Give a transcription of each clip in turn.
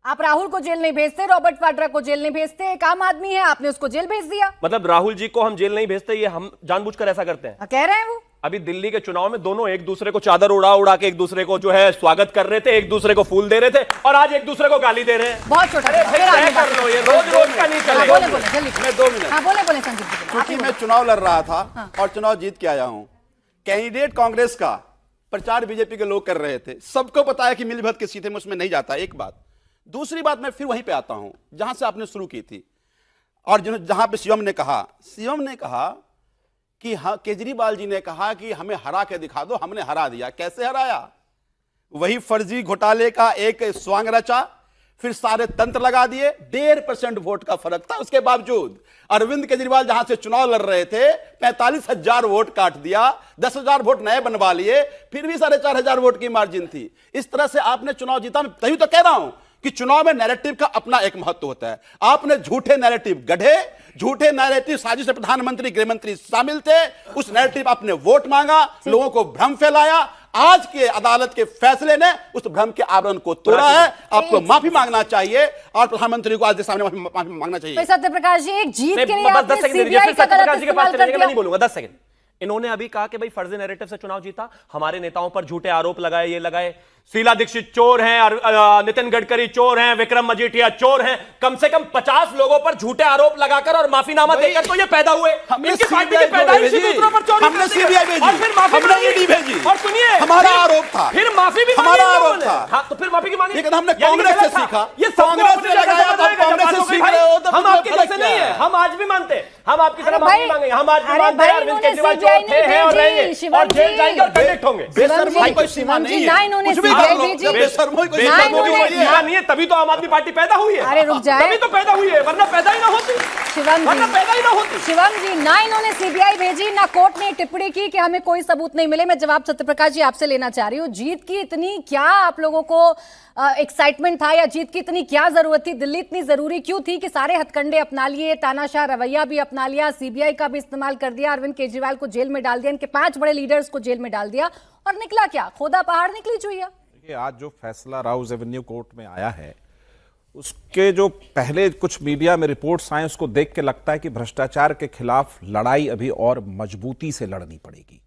आप राहुल को जेल नहीं भेजते, रॉबर्ट वाड्रा को जेल नहीं भेजते, एक आम आदमी है, आपने उसको जेल भेज दिया। मतलब राहुल जी को हम जेल नहीं भेजते, ये हम जानबूझकर ऐसा करते हैं। कह रहे हैं वो अभी दिल्ली के चुनाव में दोनों एक दूसरे को चादर उड़ा उड़ा के एक दूसरे को जो है स्वागत कर रहे थे, एक दूसरे को फूल दे रहे थे, और आज एक दूसरे को गाली दे रहे हैं। बहुत छोटा कर लो, ये रोज रोज का नहीं चलेगा। बोले बोले जल्दी, मैं 2 मिनट। हाँ बोले बोले संजीव जी, क्योंकि मैं चुनाव लड़ रहा था और चुनाव जीत के आया हूं। कैंडिडेट कांग्रेस का प्रचार बीजेपी के लोग कर रहे थे, सबको पता है कि मिलीभगत के सीधे में उसमें नहीं जाता। एक बात। दूसरी बात, मैं फिर वहीं पे आता हूं जहां से आपने शुरू की थी और जहां पे सीएम ने कहा कि हाँ, केजरीवाल जी ने कहा कि हमें हरा के दिखा दो, हमने हरा दिया। कैसे हराया? वही फर्जी घोटाले का एक स्वांग रचा, फिर सारे तंत्र लगा दिए। 1.5% वोट का फर्क था, उसके बावजूद अरविंद केजरीवाल जहां से चुनाव लड़ रहे थे 45,000 वोट काट दिया, 10,000 वोट नए बनवा लिए, फिर भी 4,500 वोट की मार्जिन थी। इस तरह से आपने चुनाव जीता। मैं तभी तो कह रहा हूं कि चुनाव में नैरेटिव का अपना एक महत्व होता है। आपने झूठे नैरेटिव गढ़े, झूठे नैरेटिव साजिश में प्रधानमंत्री गृहमंत्री शामिल थे, उस नैरेटिव आपने वोट मांगा, लोगों को भ्रम फैलाया। आज के अदालत के फैसले ने उस भ्रम के आवरण को तोड़ा है। आपको माफी मांगना चाहिए और प्रधानमंत्री को आज के सामने माफी मांगना चाहिए। सत्यप्रकाश जी, एक जीत के लिए बस 10 सेकंड, सीबीआई का गलत इस्तेमाल कर मैं दिया। नहीं बोलूंगा। 10 सेकंड। इन्होंने अभी कहा कि भाई फर्जी नैरेटिव से चुनाव जीता, हमारे नेताओं पर झूठे आरोप लगाए, ये लगाए, शीला दीक्षित चोर हैं, नितिन गडकरी चोर हैं, विक्रम मजीठिया चोर हैं। कम से कम 50 लोगों पर झूठे आरोप लगाकर और माफीनामा देकर तो ये पैदा हुए। इनकी पार्टी की पैदाइशी दूसरों पर चोरी हमने सीबीआई भेजी और फिर माफी नहीं भेजी। और सुनिए, हमारा आरोप था, फिर माफी भी हमारा आरोप था। हाँ, तो फिर माफी की मांगी। लेकिन हमने कांग्रेस से सीखा। ये कांग्रेस से लगाया, कांग्रेस से सीख रहे हो तो हम आपकी तरह से नहीं है, हम आज भी मानते हैं, हम आपकी तरह माफी मांगेंगे। हम आज भी मानते हैं अरविंद केजरीवाल चोर थे, हैं और रहेंगे और जेल जाएंगे और कंविक्ट होंगे। बेशर्मों कोई सीमा नहीं है, कुछ भी कर लो। बेशर्मों कोई सीमा नहीं है, तभी तो आम आदमी पार्टी पैदा हुई है। अरे रुक जाए, तभी तो पैदा हुई है, वरना पैदा ही ना होती। शिवम जी, ना इन्होंने सीबीआई भेजी, ना कोर्ट ने टिप्पणी की कि हमें कोई सबूत नहीं मिले। मैं जवाब सत्यप्रकाश जी आपसे लेना चाह रही हूँ। जीत की इतनी क्या आप लोगों को एक्साइटमेंट था, या जीत की इतनी क्या जरूरत थी? दिल्ली इतनी जरूरी क्यों थी कि सारे हथकंडे अपना लिए, तानाशाह रवैया भी अपना लिया, सीबीआई का भी इस्तेमाल कर दिया, अरविंद केजरीवाल को जेल में डाल दिया, इनके 5 बड़े लीडर्स को जेल में डाल दिया, और निकला क्या? खोदा पहाड़ निकली चुईया। आज जो फैसला राउज एवेन्यू कोर्ट में आया है, उसके जो पहले कुछ मीडिया में रिपोर्ट्स आए, उसको देख के लगता है कि भ्रष्टाचार के खिलाफ लड़ाई अभी और मजबूती से लड़नी पड़ेगी,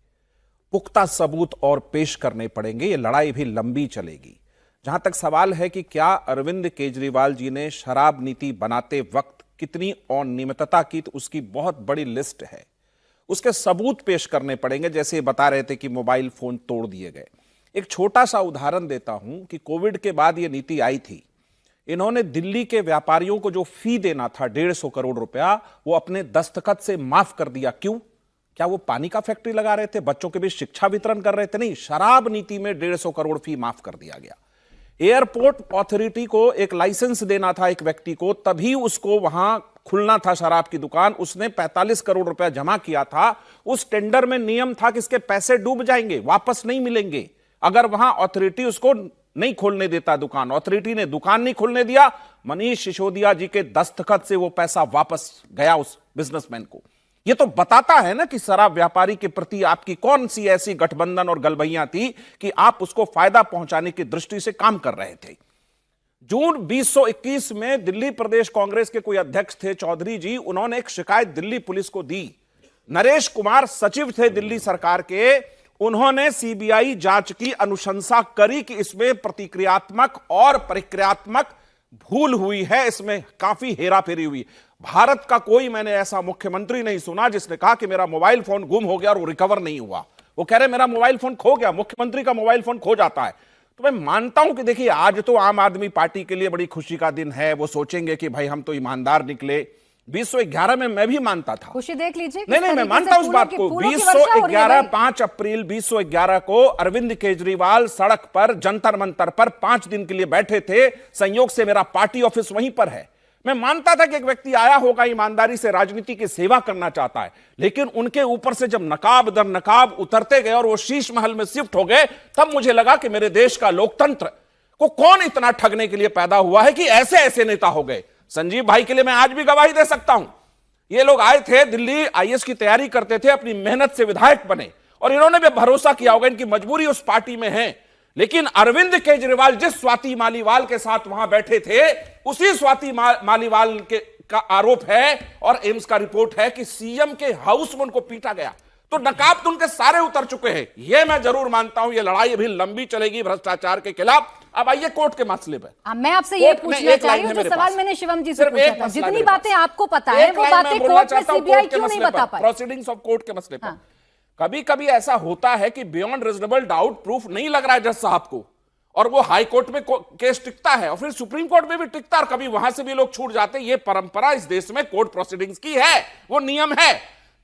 पुख्ता सबूत और पेश करने पड़ेंगे, ये लड़ाई भी लंबी चलेगी। जहां तक सवाल है कि क्या अरविंद केजरीवाल जी ने शराब नीति बनाते वक्त कितनी अनियमितता की, तो उसकी बहुत बड़ी लिस्ट है, उसके सबूत पेश करने पड़ेंगे। जैसे बता रहे थे कि मोबाइल फोन तोड़ दिए गए। एक छोटा सा उदाहरण देता हूं कि कोविड के बाद यह नीति आई थी, इन्होंने दिल्ली के व्यापारियों को जो फी देना था 150 करोड़ रुपया, वो अपने दस्तखत से माफ कर दिया। क्यों? क्या वो पानी का फैक्ट्री लगा रहे थे, बच्चों के बीच शिक्षा वितरण कर रहे थे? नहीं, शराब नीति में 150 करोड़ फी माफ कर दिया गया। एयरपोर्ट अथॉरिटी को एक लाइसेंस देना था एक व्यक्ति को, तभी उसको वहां खुलना था शराब की दुकान, उसने 45 करोड़ रुपया जमा किया था। उस टेंडर में नियम था कि इसके पैसे डूब जाएंगे, वापस नहीं मिलेंगे अगर वहां अथॉरिटी उसको नहीं खोलने देता दुकान। अथॉरिटी ने दुकान नहीं खोलने दिया, मनीष सिसोदिया जी के दस्तखत से वो पैसा वापस गया उस बिजनेसमैन को। ये तो बताता है ना कि शराब व्यापारी के प्रति आपकी कौन सी ऐसी गठबंधन और गलबैयां थी कि आप उसको फायदा पहुंचाने की दृष्टि से काम कर रहे थे। जून 2021 में दिल्ली प्रदेश कांग्रेस के कोई अध्यक्ष थे, चौधरी जी, उन्होंने एक शिकायत दिल्ली पुलिस को दी। नरेश कुमार सचिव थे दिल्ली सरकार के, उन्होंने सीबीआई जांच की अनुशंसा करी कि इसमें प्रतिक्रियात्मक और प्रक्रियात्मक भूल हुई है, इसमें काफी हेराफेरी हुई। भारत का कोई मैंने ऐसा मुख्यमंत्री नहीं सुना जिसने कहा कि मेरा मोबाइल फोन गुम हो गया और वो रिकवर नहीं हुआ। वो कह रहे मेरा मोबाइल फोन खो गया, मुख्यमंत्री का मोबाइल फोन खो जाता है। तो मैं मानता हूं कि देखिए, आज तो आम आदमी पार्टी के लिए बड़ी खुशी का दिन है, वो सोचेंगे कि भाई हम तो ईमानदार निकले। 2011 में मैं भी मानता था, खुशी देख लीजिए। नहीं, मैं मानता हूं उस बात को। 2011 5 अप्रैल 2011 को अरविंद केजरीवाल सड़क पर जंतर मंतर पर 5 दिन के लिए बैठे थे। संयोग से मेरा पार्टी ऑफिस वहीं पर है। मैं मानता था कि एक व्यक्ति आया होगा, ईमानदारी से राजनीति की सेवा करना चाहता है, लेकिन उनके ऊपर से जब नकाब दर नकाब उतरते गए और वो शीश महल में शिफ्ट हो गए, तब मुझे लगा कि मेरे देश का लोकतंत्र को कौन इतना ठगने के लिए पैदा हुआ है कि ऐसे ऐसे नेता हो गए। संजीव भाई के लिए मैं आज भी गवाही दे सकता हूं। ये लोग आए थे दिल्ली, आईएएस की तैयारी करते थे, अपनी मेहनत से विधायक बने, और इन्होंने भी भरोसा किया होगा, इनकी मजबूरी उस पार्टी में है। लेकिन अरविंद केजरीवाल जिस स्वाति मालीवाल के साथ वहां बैठे थे, उसी स्वाति मालीवाल के का आरोप है और एम्स का रिपोर्ट है कि सीएम के हाउस में उनको पीटा गया। तो नकाब तो उनके सारे उतर चुके हैं। यह मैं जरूर मानता हूं, यह लड़ाई अभी लंबी चलेगी भ्रष्टाचार के खिलाफ। अब आइए कोर्ट के मसले पे। मैं आपसे ये पूछना चाह रही हूं, जो सवाल मैंने शिवम जी से पूछा था, जितनी बातें आपको पता है वो बातें कोर्ट में सीबीआई क्यों नहीं बता पाई? प्रोसीडिंग्स ऑफ कोर्ट के मसले पर कभी कभी ऐसा होता है कि बियॉन्ड रीजनेबल डाउट प्रूफ नहीं लग रहा है जज साहब को, और वो हाई कोर्ट में केस टिकता है और फिर सुप्रीम कोर्ट में भी टिकता है, और कभी वहां से भी लोग छूट जाते हैं। ये परंपरा इस देश में कोर्ट प्रोसीडिंग्स की है, वो नियम है।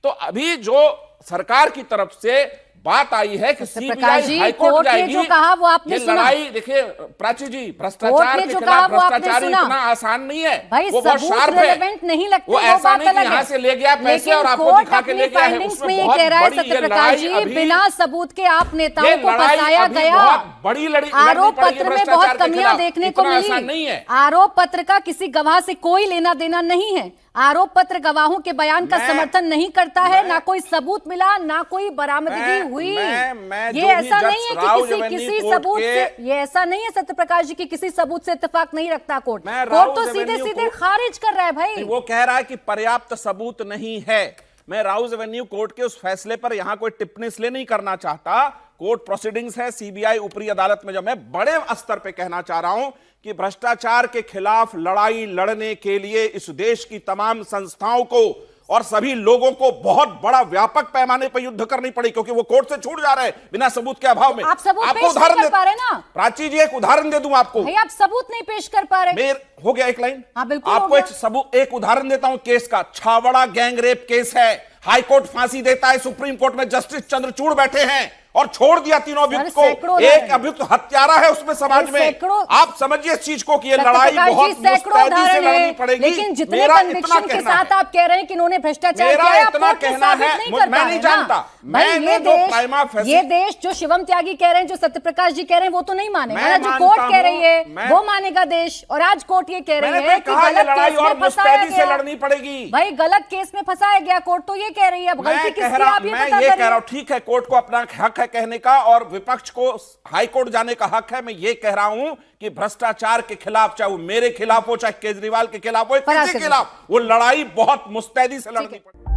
तो अभी जो सरकार की तरफ से बात आई है कि सीबीआई हाई कोर्ट जाएगी, जो कहा वो आपने ये सुना? लड़ाई देखिए प्राची जी, भ्रष्टाचार के खिलाफ भ्रष्टाचार इतना आसान नहीं है। भाई वो बहुत शार्प है, नहीं लगते, वो ऐसा नहीं कि यहाँ से ले गया पैसे और आपको दिखा के ले गया है। उसमें ये बहुत कह रहा है बड़ी ये सत्यप्रकाश जी, लड़ाई, बिना सबूत के आप नेताओं को लड़ाई फंसाया अभी गया। बहुत बड़ी लड़ी आरोप पत्र में बहुत कमियां देखने को नहीं मिली। है। आरोप पत्र का किसी गवाह से कोई लेना देना नहीं है। आरोप पत्र गवाहों के बयान का समर्थन नहीं करता है, ना कोई सबूत मिला, ना कोई बरामदगी हुई। ये ऐसा नहीं है कि किसी सबूत से, ये ऐसा नहीं है सत्यप्रकाश जी की किसी सबूत से इत्तेफाक नहीं रखता कोर्ट। कोर्ट तो सीधे सीधे खारिज कर रहा है भाई। वो कह रहा है कि पर्याप्त सबूत नहीं है। मैं राउज एवेन्यू कोर्ट के उस फैसले पर यहां कोई टिप्पणी इसलिए नहीं करना चाहता। कोर्ट प्रोसीडिंग्स है, सीबीआई ऊपरी अदालत में। जब मैं बड़े स्तर पे कहना चाह रहा हूं कि भ्रष्टाचार के खिलाफ लड़ाई लड़ने के लिए इस देश की तमाम संस्थाओं को और सभी लोगों को बहुत बड़ा व्यापक पैमाने पर युद्ध करनी पड़ी, क्योंकि वो कोर्ट से छूट जा रहे हैं बिना सबूत के अभाव में। आप सबूत आपको पेश उदाहरण नहीं कर पा रहे ना? प्राची जी एक उदाहरण दे दूं आपको। भाई आप सबूत नहीं पेश कर पा रहे। हो गया एक लाइन। हाँ, बिल्कुल आपको एक सबूत, एक उदाहरण देता हूं केस का। छावड़ा गैंग रेप केस है, हाई कोर्ट फांसी देता है, सुप्रीम कोर्ट में जस्टिस चंद्रचूड़ बैठे हैं और छोड़ दिया तीनों अभियुक्त को। एक अभियुक्त हत्यारा है उसमें समाज में। आप समझिए इस चीज को कि ये लड़ाई बहुत मुस्तैदी से लड़नी पड़ेगी। लेकिन जितने कन्विक्शन के साथ आप कह रहे हैं कि इन्होंने भ्रष्टाचार किया है, इतना कहना है, मैं नहीं जानता। ये देश जो शिवम त्यागी कह रहे हैं, जो सत्यप्रकाश जी कह रहे हैं, वो तो नहीं मानेगा। जो कोर्ट कह रही है वो मानेगा देश, और आज कोर्ट ये कह रही है कि गलत केस में फंसाया गया, लड़नी पड़ेगी। भाई गलत केस में फंसाया गया, कोर्ट तो ये कह रही है। अब गलती किसकी आप ये बता कह रहा हूं, ठीक है कोर्ट को अपना हक है कहने का और विपक्ष को हाई कोर्ट जाने का हक है। मैं ये कह रहा हूं कि भ्रष्टाचार के खिलाफ, चाहे वो मेरे खिलाफ हो, चाहे केजरीवाल के खिलाफ हो, किसी के खिलाफ, वो लड़ाई बहुत मुस्तैदी से लड़नी पड़ेगी।